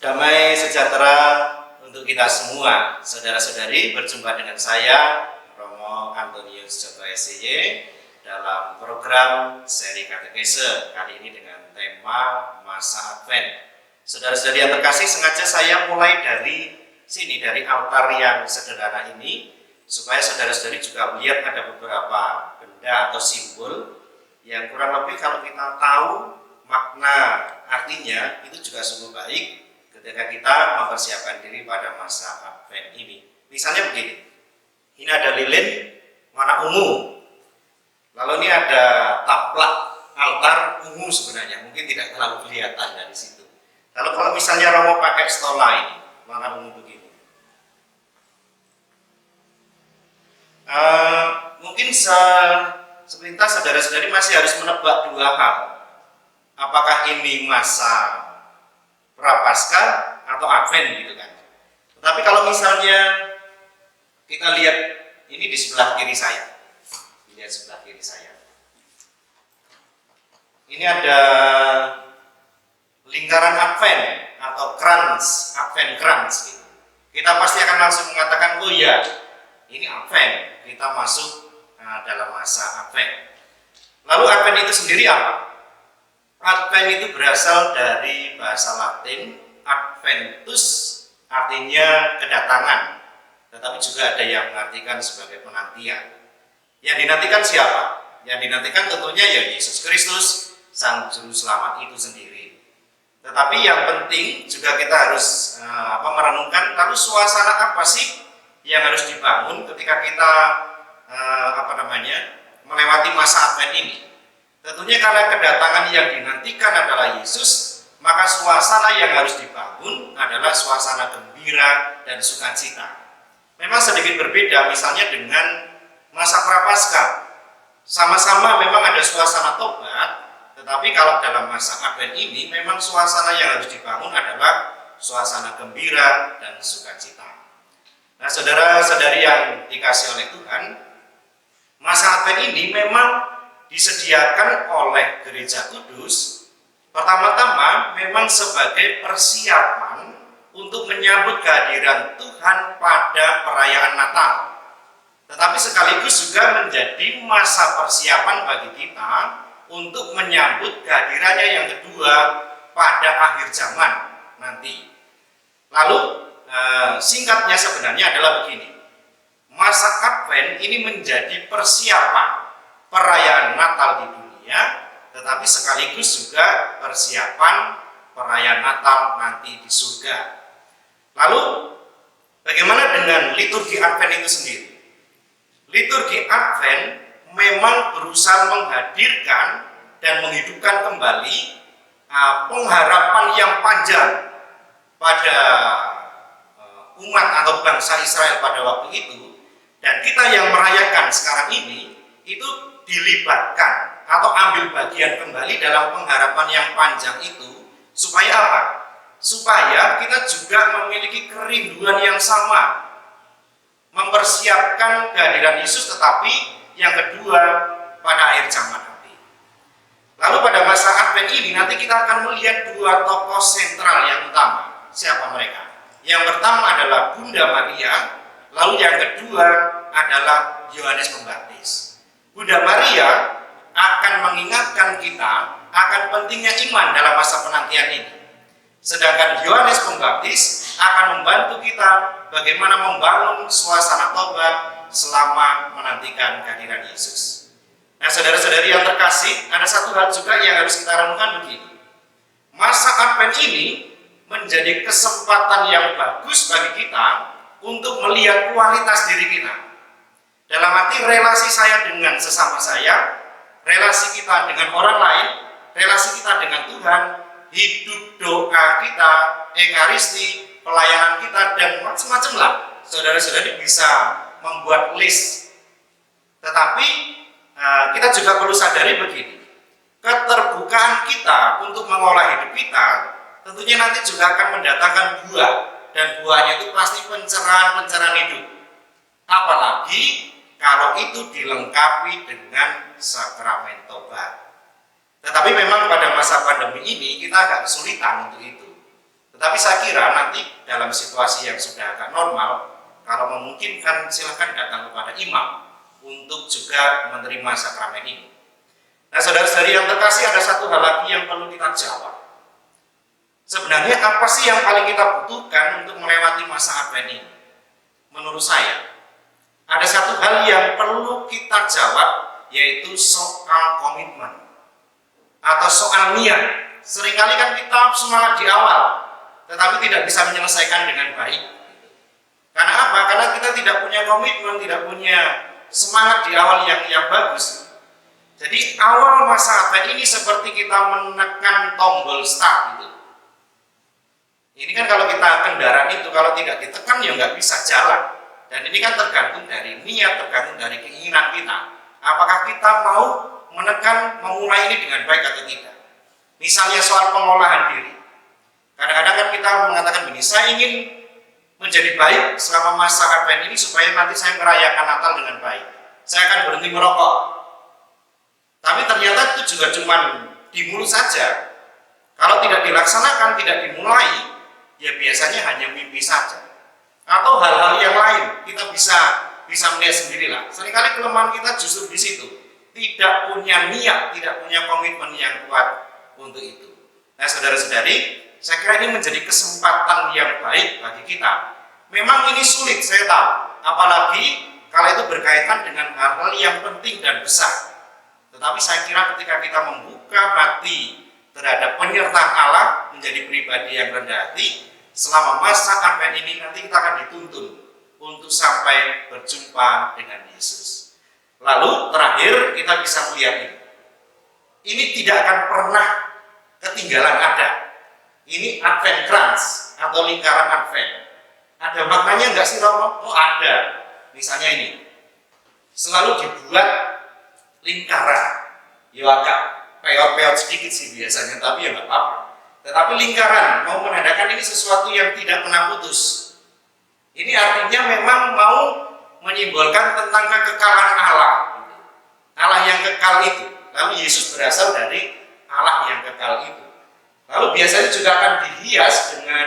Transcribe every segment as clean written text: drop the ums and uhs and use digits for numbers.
Damai sejahtera untuk kita semua, saudara-saudari. Berjumpa dengan saya, Romo Antonius Joto SY, dalam program seri katekese kali ini dengan tema masa Advent. Saudara-saudari yang terkasih, sengaja saya mulai dari sini, dari altar yang sederhana ini, supaya saudara-saudari juga melihat ada beberapa benda atau simbol yang kurang lebih kalau kita tahu makna artinya, itu juga sungguh baik ketika kita mempersiapkan diri pada masa Advent ini. Misalnya begini, ini ada lilin warna ungu, lalu ini ada taplak altar ungu sebenarnya, mungkin tidak terlalu kelihatan dari situ. Lalu kalau misalnya Romo pakai stola ini, warna ungu begini, mungkin sepintas saudara-saudari masih harus menebak dua hal. Apakah ini masa Prapaskah atau Advent gitu kan. Tetapi kalau misalnya kita lihat ini di sebelah kiri saya. Lihat sebelah kiri saya. Ini ada lingkaran Advent atau krans, Advent krans gitu. Kita pasti akan langsung mengatakan, oh ya, ini Advent. Kita masuk dalam masa Advent. Lalu Advent itu sendiri apa? Advent itu berasal dari bahasa Latin Adventus, artinya kedatangan, tetapi juga ada yang mengartikan sebagai penantian. Yang dinantikan siapa? Yang dinantikan tentunya ya Yesus Kristus, Sang Juru Selamat itu sendiri. Tetapi yang penting juga kita harus merenungkan, lalu suasana apa sih yang harus dibangun ketika kita melewati masa Advent ini. Tentunya karena kedatangan yang dinantikan adalah Yesus, maka suasana yang harus dibangun adalah suasana gembira dan sukacita. Memang sedikit berbeda misalnya dengan masa Prapaskah. Sama-sama memang ada suasana tobat, tetapi kalau dalam masa Advent ini memang suasana yang harus dibangun adalah suasana gembira dan sukacita. Nah, saudara-saudari yang dikasihi oleh Tuhan, masa Advent ini memang disediakan oleh Gereja Kudus pertama-tama memang sebagai persiapan untuk menyambut kehadiran Tuhan pada perayaan Natal, tetapi sekaligus juga menjadi masa persiapan bagi kita untuk menyambut kehadirannya yang kedua pada akhir zaman nanti. Lalu singkatnya sebenarnya adalah begini, masa Advent ini menjadi persiapan perayaan Natal di dunia, tetapi sekaligus juga persiapan perayaan Natal nanti di surga. Lalu, bagaimana dengan liturgi Advent itu sendiri? Liturgi Advent memang berusaha menghadirkan dan menghidupkan kembali pengharapan yang panjang pada umat atau bangsa Israel pada waktu itu, dan kita yang merayakan sekarang ini itu dilibatkan atau ambil bagian kembali dalam pengharapan yang panjang itu, supaya apa? Supaya kita juga memiliki kerinduan yang sama, mempersiapkan kehadiran Yesus, tetapi yang kedua pada akhir zaman nanti. Lalu pada masa Advent ini nanti kita akan melihat dua tokoh sentral yang utama. Siapa mereka? Yang pertama adalah Bunda Maria, lalu yang kedua adalah Yohanes Pembaptis. Bunda Maria akan mengingatkan kita akan pentingnya iman dalam masa penantian ini. Sedangkan Yohanes Pembaptis akan membantu kita bagaimana membangun suasana tobat selama menantikan kehadiran Yesus. Nah, saudara-saudari yang terkasih, ada satu hal juga yang harus kita renungkan begini. Masa Advent ini menjadi kesempatan yang bagus bagi kita untuk melihat kualitas diri kita. Dalam arti relasi saya dengan sesama saya, relasi kita dengan orang lain, relasi kita dengan Tuhan, hidup doa kita, ekaristi, pelayanan kita, dan macam-macam lah. Saudara-saudari bisa membuat list. Tetapi kita juga perlu sadari begini, keterbukaan kita untuk mengolah hidup kita tentunya nanti juga akan mendatangkan buah, dan buahnya itu pasti pencerahan hidup. Apalagi kalau itu dilengkapi dengan sakramen tobat. Tetapi memang pada masa pandemi ini kita agak kesulitan untuk itu. Tetapi saya kira nanti dalam situasi yang sudah agak normal, kalau memungkinkan silahkan datang kepada imam untuk juga menerima sakramen ini. Nah, saudara-saudari yang terkasih, ada satu hal lagi yang perlu kita jawab. Sebenarnya apa sih yang paling kita butuhkan untuk melewati masa Advent ini? Menurut saya, ada satu hal yang perlu kita jawab, yaitu soal komitmen atau soal niat. Seringkali kan kita semangat di awal, tetapi tidak bisa menyelesaikan dengan baik. Karena apa? Karena kita tidak punya komitmen, tidak punya semangat di awal yang bagus. Jadi awal masa Advent ini seperti kita menekan tombol start gitu. Ini kan kalau kita kendaraan itu kalau tidak ditekan ya nggak bisa jalan. Dan ini kan tergantung dari niat, tergantung dari keinginan kita. Apakah kita mau menekan, memulai ini dengan baik atau tidak. Misalnya soal pengolahan diri. Kadang-kadang kan kita mengatakan begini, saya ingin menjadi baik selama masa Advent ini supaya nanti saya merayakan Natal dengan baik. Saya akan berhenti merokok. Tapi ternyata itu juga cuma di mulut saja. Kalau tidak dilaksanakan, tidak dimulai, ya biasanya hanya mimpi saja. Atau hal-hal yang lain, kita bisa melihat sendirilah. Seringkali kelemahan kita justru di situ. Tidak punya niat, tidak punya komitmen yang kuat untuk itu. Nah, saudara-saudari, saya kira ini menjadi kesempatan yang baik bagi kita. Memang ini sulit, saya tahu. Apalagi kalau itu berkaitan dengan hal-hal yang penting dan besar. Tetapi saya kira ketika kita membuka hati terhadap penyertaan Allah, menjadi pribadi yang rendah hati, selama masa Advent ini nanti kita akan dituntun untuk sampai berjumpa dengan Yesus. Lalu terakhir kita bisa melihat ini. Ini tidak akan pernah ketinggalan ada. Ini Advent Krans atau lingkaran Advent. Ada maknanya enggak sih Romo? Oh ada. Misalnya ini. Selalu dibuat lingkaran. Ya agak peot-peot sedikit sih biasanya, tapi ya enggak apa-apa. Tetapi lingkaran mau menandakan ini sesuatu yang tidak pernah putus. Ini artinya memang mau menyimbolkan tentang kekekalan Allah. Allah yang kekal itu. Lalu Yesus berasal dari Allah yang kekal itu. Lalu biasanya juga akan dihias dengan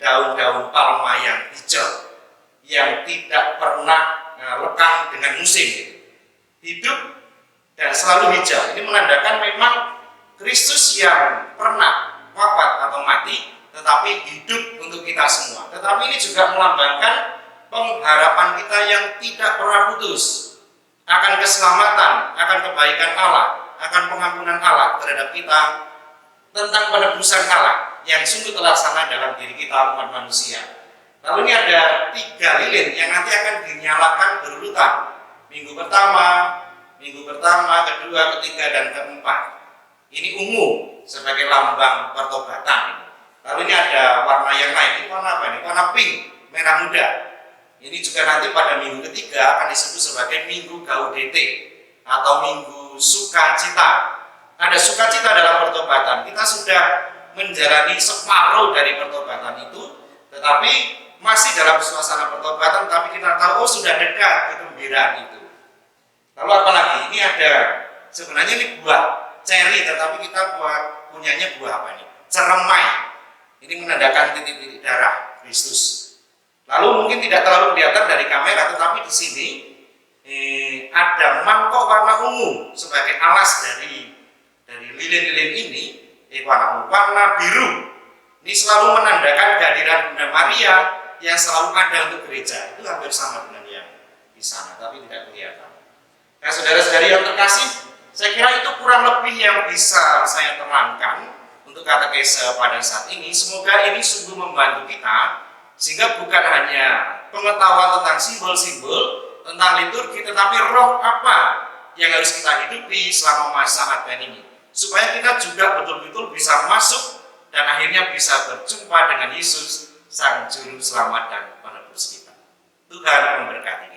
daun-daun palma yang hijau yang tidak pernah lekang dengan musim. Hidup dan selalu hijau. Ini menandakan memang Kristus yang pernah wafat atau mati, tetapi hidup untuk kita semua. Tetapi ini juga melambangkan pengharapan kita yang tidak pernah putus akan keselamatan, akan kebaikan Allah, akan pengampunan Allah terhadap kita, tentang penebusan Allah yang sungguh terlaksana dalam diri kita umat manusia. Lalu ini ada 3 lilin yang nanti akan dinyalakan berurutan. Minggu pertama, kedua, ketiga, dan keempat. Ini ungu sebagai lambang pertobatan. Lalu ini ada warna yang lain. Ini warna apa ini? Warna pink, merah muda. Ini juga nanti pada minggu ketiga akan disebut sebagai Minggu Gaudete atau Minggu Sukacita. Ada sukacita dalam pertobatan. Kita sudah menjalani separuh dari pertobatan itu, tetapi masih dalam suasana pertobatan, tapi kita tahu sudah dekat kegembiraan itu. Lalu apa lagi? Ini ada sebenarnya ini buah ceri, tetapi kita punyanya buah apa ini? Ceremai. Ini menandakan titik-titik darah Kristus. Lalu mungkin tidak terlalu kelihatan dari kamera, tetapi di sini ada mangkok warna ungu sebagai alas dari lilin-lilin ini. Warna biru. Ini selalu menandakan kehadiran Bunda Maria yang selalu ada untuk gereja. Itu hampir sama dengan yang di sana, tapi tidak kelihatan. Nah, saudara-saudari yang terkasih, saya kira itu kurang lebih yang bisa saya terangkan untuk katekese pada saat ini. Semoga ini sungguh membantu kita, sehingga bukan hanya pengetahuan tentang simbol-simbol, tentang liturgi, tetapi roh apa yang harus kita hidupi selama masa Advent ini, supaya kita juga betul-betul bisa masuk dan akhirnya bisa berjumpa dengan Yesus, Sang Juru Selamat dan Penebus kita. Tuhan memberkati.